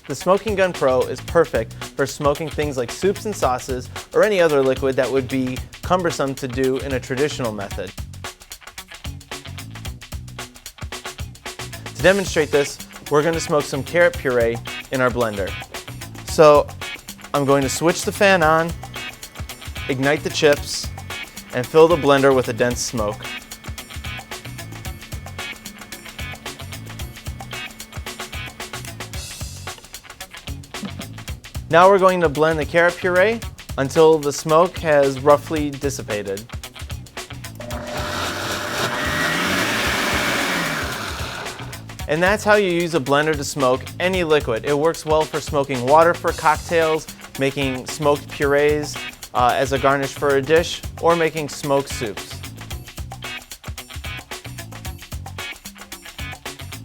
The Smoking Gun Pro is perfect for smoking things like soups and sauces or any other liquid that would be cumbersome to do in a traditional method. To demonstrate this, we're going to smoke some carrot puree in our blender. So I'm going to switch the fan on, ignite the chips, and fill the blender with a dense smoke. Now we're going to blend the carrot puree until the smoke has roughly dissipated. And that's how you use a blender to smoke any liquid. It works well for smoking water for cocktails, making smoked purees as a garnish for a dish, or making smoked soups.